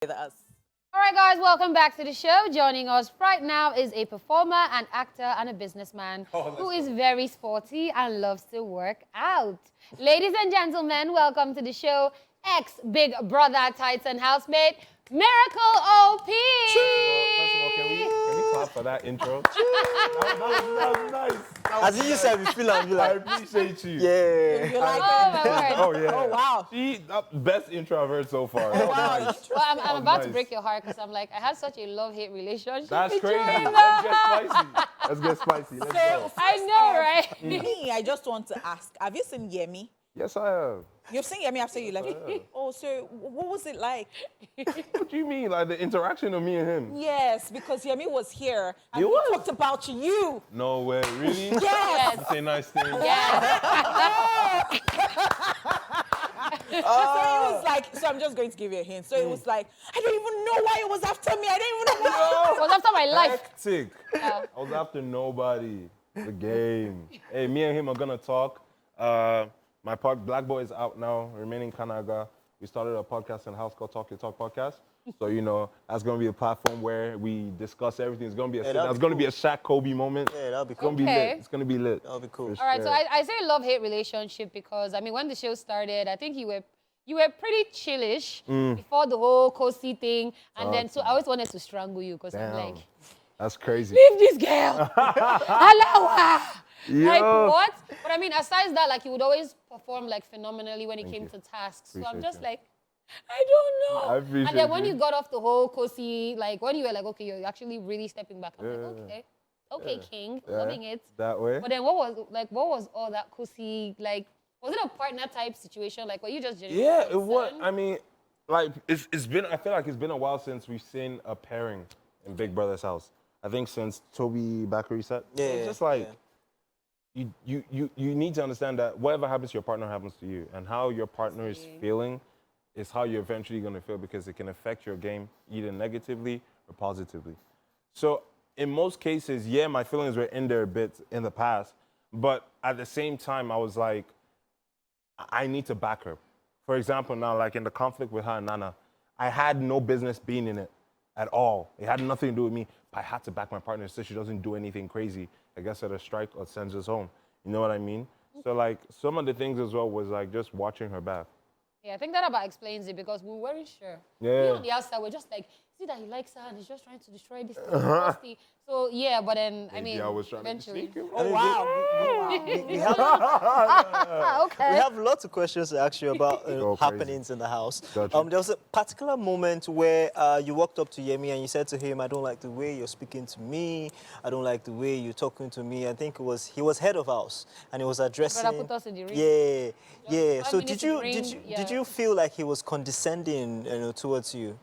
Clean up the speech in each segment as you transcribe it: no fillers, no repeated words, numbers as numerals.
with us. All right, guys, welcome back to the show. Joining us right now is a performer, an actor, and a businessman who is very sporty and loves to work out. Ladies and gentlemen, welcome to the show, ex-Big Brother Titan housemate, Miracle OP. First of all, can we clap for that intro? that was nice. As you said, we feel like I appreciate you. yeah. Oh, my word. Oh, yeah. Oh, wow. Best intro I've heard so far. Oh, wow. Nice. Well, I'm about to nice. break your heart because I'm like, I had such a love-hate relationship. That's with crazy. you. Let's get spicy. Let's get spicy. Let's go. I know, right? Me, I just want to ask, have you seen Yemi? Yes, I have. You've seen Yemi after you left? Oh, so what was it like? What do you mean? Like the interaction of me and him? Yes, because Yemi was here and He he was? talked about you. No way. Really? Yes. You say nice things. Yes. So it was like, so I'm just going to give you a hint. So it was like, I don't even know why it was after me. I don't even know why. It was after my life. Hectic. I was after nobody. The game. Hey, me and him are gonna talk. My Black Boy is out now, remaining Kanaga. We started a podcast in house called Talk Your Talk Podcast. So, you know, that's gonna be a platform where we discuss everything. It's gonna be gonna be a Shaq Kobe moment. Yeah, that'll be It's cool. gonna be Okay. lit. It's gonna be lit. That'll be cool. All right, so I say love-hate relationship because, I mean, when the show started, I think you were pretty chillish before the whole Khosi thing. And then, so I always wanted to strangle you because I'm Damn. like, That's crazy. leave this girl. Allow her. Like, Yo. what? But I mean, aside that, like, you would always perform, like, phenomenally when it came to tasks. So I'm Appreciate just you. like, I don't know. I appreciate And then when you. you got off the whole Khosi, like, when you were like, okay, you're actually really stepping back. I'm like, Yeah. okay, King, Yeah, loving it. That way. But then what was all that Khosi, like, was it a partner type situation? Like, were you just genuinely Yeah, it was. concerned? I mean, like it's been. I feel like it's been a while since we've seen a pairing in Big Brother's house. I think since Toby Bakary set. Yeah, It's just like yeah. you need to understand that whatever happens to your partner happens to you, and how your partner is feeling is how you're eventually going to feel because it can affect your game either negatively or positively. So in most cases, yeah, my feelings were in there a bit in the past, but at the same time, I was like, I need to back her. For example, now, like in the conflict with her and Nana, I had no business being in it at all. It had nothing to do with me, but I had to back my partner so she doesn't do anything crazy, I guess at a strike or sends us home. You know what I mean? So like some of the things as well was like just watching her back. Yeah, I think that about explains it because we weren't sure. Yeah. We on the outside, we're just like, see that he likes her and he's just trying to destroy this thing. So yeah, but then I mean, Yeah, I was trying eventually. to sneak him. Oh, wow. We have, Okay. we have lots of questions to ask you about Go crazy. happenings in the house. Gotcha. There was a particular moment where you walked up to Yemi and you said to him, I don't like the way you're speaking to me. I don't like the way you're talking to me. I think he was head of house and he was addressing. Brother put us in the ring. Yeah, yeah. 5 So minutes did you in the ring, yeah. did you feel like he was condescending, towards you?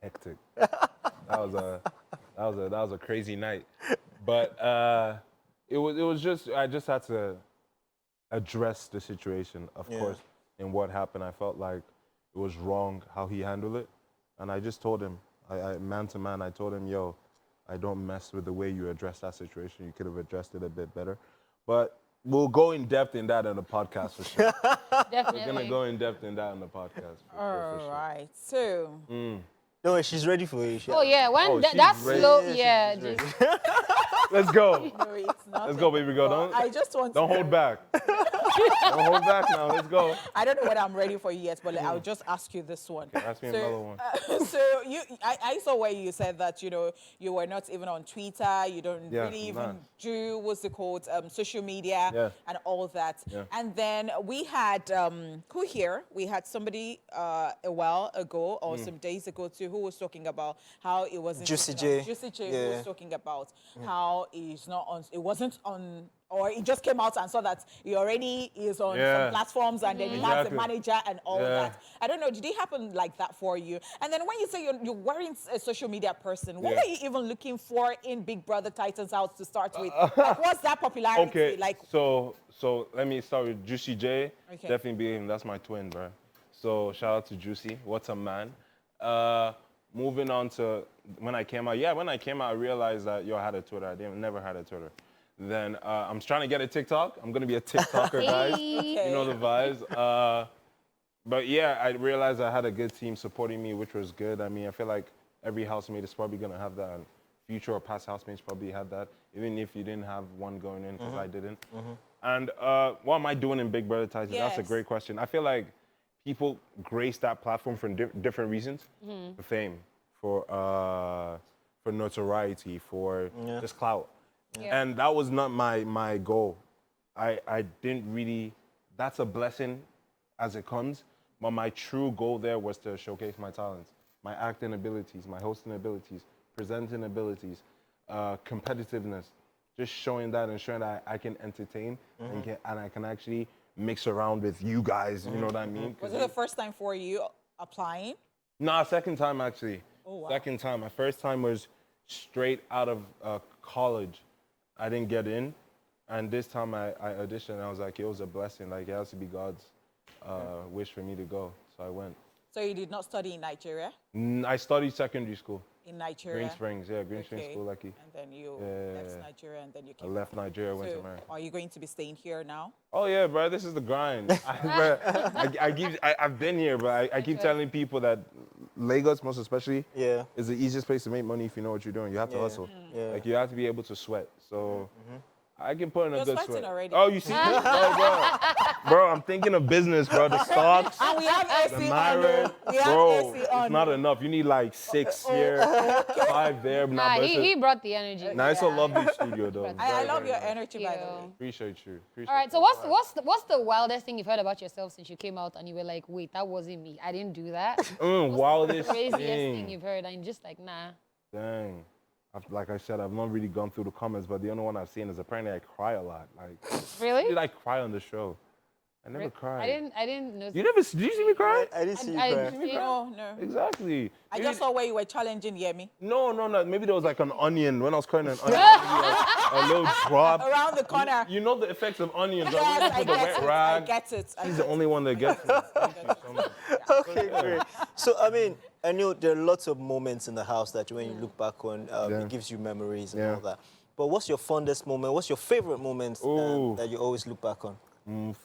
Hectic. That was a crazy night. But it was just I just had to address the situation, of Yeah. course, and what happened. I felt like it was wrong how he handled it. And I just told him, I man to man, I told him, yo, I don't mess with the way you address that situation. You could have addressed it a bit better. But we'll go in depth in that on the podcast for sure. Definitely. We're gonna go in depth in that on the podcast for All sure. right. So, No, she's ready for you. Oh yeah, when Oh, she's that's ready. slow, Yeah, yeah. she's Just, Let's go. no, it's not. Let's go, baby girl. Well, I just want Don't to hold back. Don't hold back now. Let's go. I don't know whether I'm ready for you yet, but I'll just ask you this one. Ask me another one. So I saw where you said that you were not even on Twitter, you don't Yeah, really even none. do what's it called social media Yeah. and all that. Yeah. And then we had who here? We had somebody a while ago or some days ago too who was talking about how it wasn't Juicy even on- J. Juicy J Yeah. was talking about how it's not on. It wasn't on. Or he just came out and saw that he already is on Yeah. some platforms and then he has a Exactly. manager and all Yeah. that. I don't know, did it happen like that for you? And then when you say you weren't a social media person, what Yeah. were you even looking for in Big Brother Titans house to start with? Like, what's that popularity? Okay. Like, So let me start with Juicy J. Okay. Definitely be him. That's my twin, bro. So shout out to Juicy. What a man. Moving on to when I came out. Yeah, when I came out, I realized that I had a Twitter. Never had a Twitter. Then I'm trying to get a TikTok. I'm gonna be a TikToker, guys. Hey. You know the vibes. But yeah, I realized I had a good team supporting me, which was good. I mean, I feel like every housemate is probably gonna have that. And future or past housemates probably had that, even if you didn't have one going in, because I didn't. And what am I doing in Big Brother Titans? That's a Yes. great question. I feel like people grace that platform for different reasons: for fame, for notoriety, for just clout. Yeah. And that was not my goal. I didn't really. That's a blessing as it comes. But my true goal there was to showcase my talents, my acting abilities, my hosting abilities, presenting abilities, competitiveness. Just showing that and showing that I can entertain and I can actually mix around with you guys. You know what I mean? Was it the first time for you applying? Nah, second time actually. Oh, wow. Second time. My first time was straight out of college. I didn't get in. And this time I auditioned and I was like, it was a blessing. Like, it has to be God's wish for me to go. So I went. So you did not study in Nigeria? I studied secondary school. In Nigeria? Green Springs, yeah, Green Springs School, lucky. And then you left Nigeria and then you I came. left Nigeria, went to So America. are you going to be staying here now? Oh yeah, bro, this is the grind. I've been here, but I keep telling people that Lagos, most especially, is the easiest place to make money if you know what you're doing. You have to hustle. Like, you have to be able to sweat. So I can put in a You're good sweating sweat. already. Oh, you see? Oh, bro, I'm thinking of business, bro. The stocks, And we have AC the on. Naira. We have Bro, AC on. it's not enough. You need like 6 here, 5 there. Nah, he brought the energy. Nah, it's a lovely studio, though. I Very, love very your nice. energy, by the way. Appreciate you. Appreciate All right, so what's the wildest thing you've heard about yourself since you came out and you were like, wait, that wasn't me. I didn't do that. Wildest Craziest thing. thing you've heard and you're just like, nah. Dang. Like I said, I've not really gone through the comments, but the only one I've seen is apparently I cry a lot. Like, Really? did I cry on the show? I never cried. I didn't know. You never? Did you see me cry? I didn't see you I cry. didn't- No, no. Exactly. I just saw where you were challenging Yemi. No. Maybe there was like an onion when I was crying. An onion, maybe a little drop. Around the corner. You know the effects of onions. Yes, Right? I With the get wet it. I rag. get it. She's the only one that gets it. Thank you so much. Okay, great. So, I mean, I know there are lots of moments in the house that when you look back on, it gives you memories and all that. But what's your fondest moment? What's your favorite moment that you always look back on? That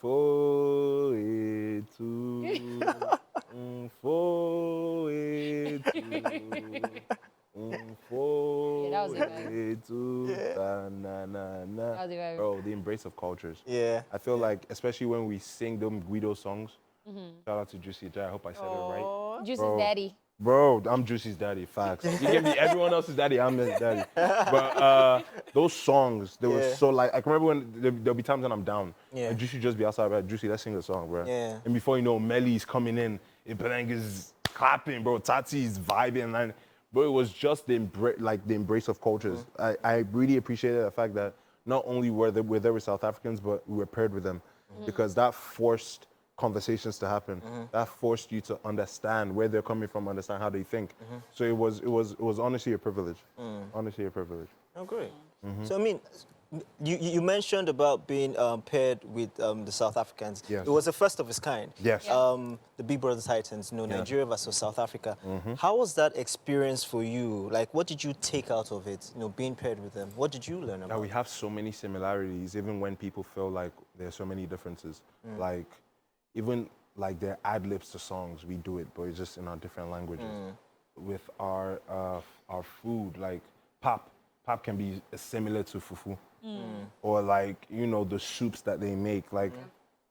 was it, guys. Bro, the embrace of cultures. Yeah. I feel like, especially when we sing them Guido songs, shout out to Juicy J. I hope I said it right. Juicy's Bro. daddy. Bro, I'm Juicy's daddy, facts. You give me everyone else's daddy, I'm his daddy. But those songs, they were so like, I can remember when there'll be times when I'm down. And Juicy just be outside, like, Juicy, let's sing a song, bro. Yeah. And before you know, Melly's coming in, Ibrahim is clapping, bro. Tati's vibing, and bro, it was just the embrace of cultures. I really appreciated the fact that not only were there with South Africans, but we were paired with them, because that forced conversations to happen. That forced you to understand where they're coming from, understand how they think. So it was honestly a privilege. Honestly a privilege. Oh, great. So, I mean, you mentioned about being paired with the South Africans. Yes. It was the first of its kind. Yes. The Big Brother Titans, Nigeria versus South Africa. How was that experience for you? Like, what did you take out of it, being paired with them? What did you learn That about? we have so many similarities, even when people feel like there's so many differences. Like, even like their ad-libs to songs, we do it, but it's just in our different languages. With our food, like pap can be similar to fufu. Or like, the soups that they make, like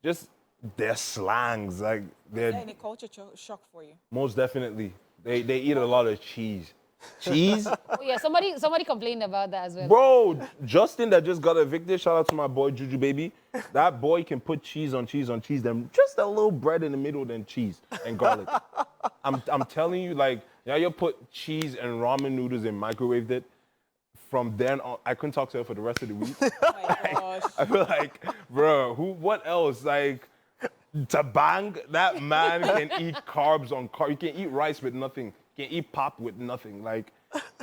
just their slangs, like Is they're there any culture shock for you? most definitely, they eat a lot of cheese. Cheese? Oh yeah, somebody complained about that as well. Bro, Justin that just got evicted, shout out to my boy Juju Baby. That boy can put cheese on cheese on cheese, then just a little bread in the middle, then cheese and garlic. I'm telling you, like, you put cheese and ramen noodles and microwaved it. From then on, I couldn't talk to her for the rest of the week. Oh my gosh. I feel like, bro, what else? Like, Tabang, that man can eat carbs on carbs. You can eat rice with nothing. You can eat pop with nothing. Like,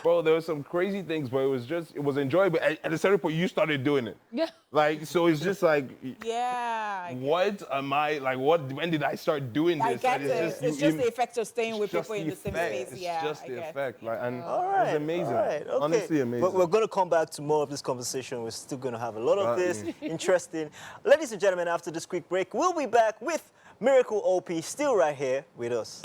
bro, there were some crazy things, but it was enjoyable. At a certain point, you started doing it. Yeah. Like, so it's just like, Yeah. what am I, like, when did I start doing this? I get And it. It's just the effect of staying with just people in the same effect. space. It's Yeah. just I the get it. effect. Like, and All it right, was amazing. all right, okay. Honestly amazing. But we're going to come back to more of this conversation. We're still going to have a lot of this interesting. Ladies and gentlemen, after this quick break, we'll be back with Miracle OP still right here with us.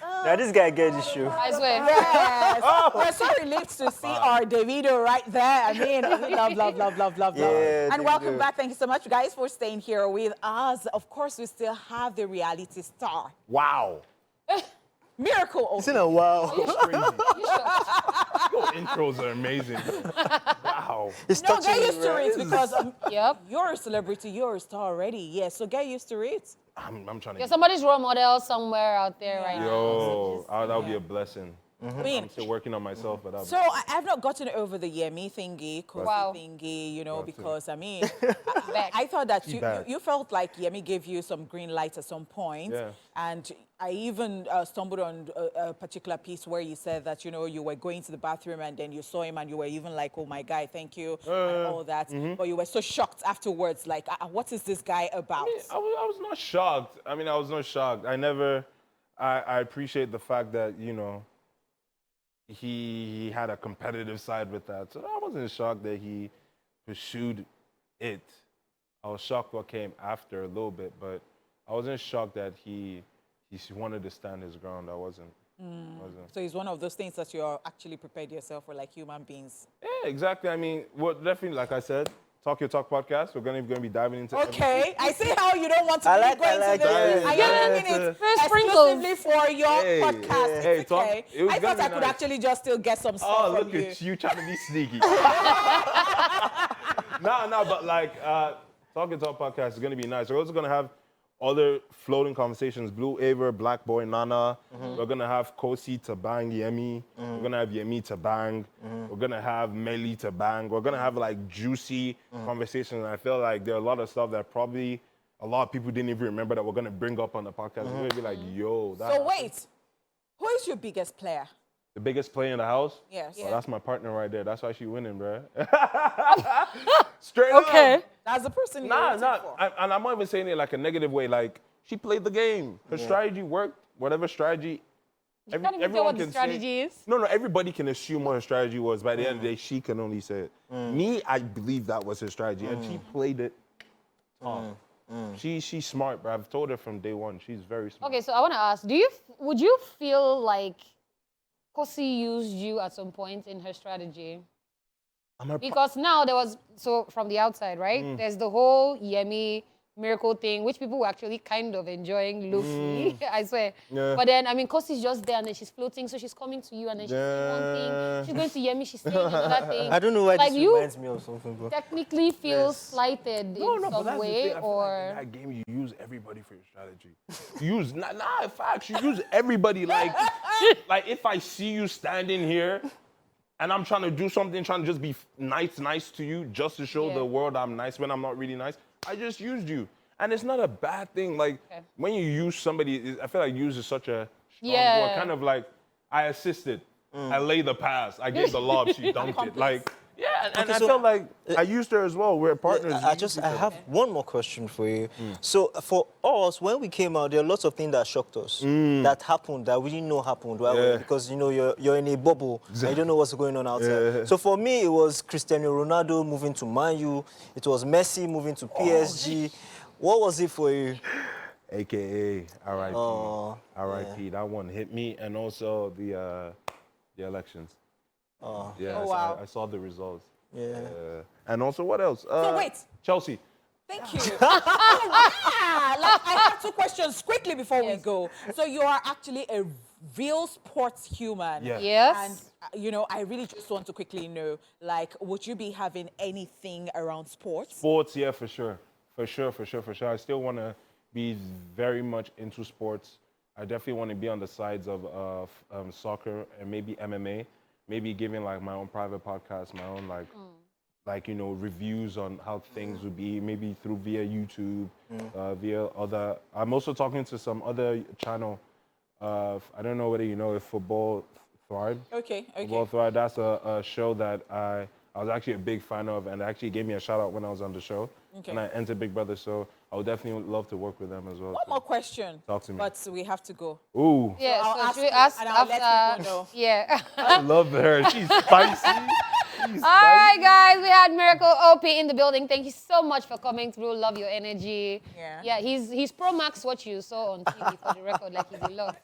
Now this guy gets his shoe. I swear. Yes. We're so relieved to see our Davido right there. I mean, we love. Yeah, And welcome Davido. back. Thank you so much, guys, for staying here with us. Of course, we still have the reality star, Wow. Miracle OP. It's in a while. Your intros are amazing. Wow. It's No, get touching used to right? it because Yep. you're a celebrity, you're a star already. Yeah, so get used to it. I'm trying to. You're somebody's role model somewhere out there right now. Yo, that would be a blessing. I mean, I'm still working on myself, but so I've not gotten over the Yemi thingy, Khosi Wow. thingy, you know, because I mean, Back. I thought that bad. you felt like Yemi gave you some green light at some point. Yeah. And I even stumbled on a particular piece where you said that, you know, you were going to the bathroom and then you saw him and you were even like, oh my guy, thank you, and all that. But you were so shocked afterwards, like, what is this guy about? I was not shocked. I mean, I was not shocked. I appreciate the fact that, you know, he had a competitive side with that. So I wasn't shocked that he pursued it. I was shocked what came after a little bit, but I wasn't shocked that he wanted to stand his ground. I wasn't. So it's one of those things that you're actually prepared yourself for, like human beings. Yeah, exactly. I mean, definitely, like I said, Talk Your Talk podcast. We're going to be diving into Okay, I see how you don't want to I really like- go I into like this. it. I Yeah, am yeah, doing it First sprinkles. exclusively for your Hey, podcast. hey, It's talk- okay. it was I gonna thought I be could nice. actually just still get some stuff Oh, from look you. at you trying to be sneaky. No, but like, Talk Your Talk podcast is going to be nice. We're also going to have other floating conversations. Blue Aver, Black Boy, Nana. We're going to have Khosi to bang Yemi. We're going to have Yemi to bang. We're going to have Melly to bang. We're going to have like juicy conversations. And I feel like there are a lot of stuff that probably a lot of people didn't even remember that we're going to bring up on the podcast. We're going to be like, yo, that So wait, who is your biggest player? the biggest player in the house? Yes. Well, that's my partner right there. That's why she winning, bro. Straight up. That's the person you're Nah, rooting for. and I'm not even saying it like a negative way. Like, she played the game. Her strategy worked. Whatever strategy. You can't even tell what the say- strategy is. No, everybody can assume what her strategy was. By the end of the day, she can only say it. Me, I believe that was her strategy, and she played it. She's smart, bro. I've told her from day one. She's very smart. Okay, so I want to ask, would you feel like Khosi used you at some point in her strategy? I'm her Because now there was, so from the outside, right? There's the whole Yemi Miracle thing, which people were actually kind of enjoying loosely, I swear. Yeah. But then, I mean, Khosi's just there and then she's floating, so she's coming to you and then she's saying one thing. She's going to Yemi, she's saying another thing. I don't know why Like this you reminds me of something, but technically feel slighted in but some that's the way, thing. I feel like in that game, you use everybody for your strategy. You use, in fact, you use everybody. Like if I see you standing here and I'm trying to do something, trying to just be nice to you, just to show Yeah. the world I'm nice when I'm not really nice, I just used you. And it's not a bad thing. Like, when you use somebody, I feel like use is such a strong word. Kind of like, I assisted. I laid the pass. I gave the lob. She dunked it. Like, yeah, and I so- felt like I used her as well. We're partners. I have one more question for you. So for us, when we came out, there are lots of things that shocked us that happened that we didn't know happened, right? Yeah. Because you know you're in a bubble and you don't know what's going on outside. Yeah. So for me, it was Cristiano Ronaldo moving to Man U. It was Messi moving to PSG. What was it for you? AKA RIP. Oh, RIP. That one hit me, and also the elections. Oh. Yeah, Oh, wow. I saw the results. Yeah. And also, what else? So wait. Chelsea. Thank you. I have two questions quickly before we go. So you are actually a real sports human. Yeah. Yes. And, you know, I really just want to quickly know, like, would you be having anything around sports? Sports, yeah, for sure. For sure. I still want to be very much into sports. I definitely want to be on the sides of soccer and maybe MMA. Maybe giving like my own private podcast, my own like you know, reviews on how things would be, maybe via YouTube, via other. I'm also talking to some other channel. I don't know whether you know if Football Thrive. Okay. Football Thrive. That's a show that I was actually a big fan of, and actually gave me a shout out when I was on the show. Okay. And I entered Big Brother, so I would definitely love to work with them as well. One more question. Talk to me. But we have to go. Ooh, Yeah, I'll so ask should we you ask and I'll let after? people know. Yeah. I love her. She's spicy. right, guys, we had Miracle OP in the building. Thank you so much for coming through. Love your energy. Yeah. Yeah, he's Pro Max what you saw on TV for the record, like he's in love.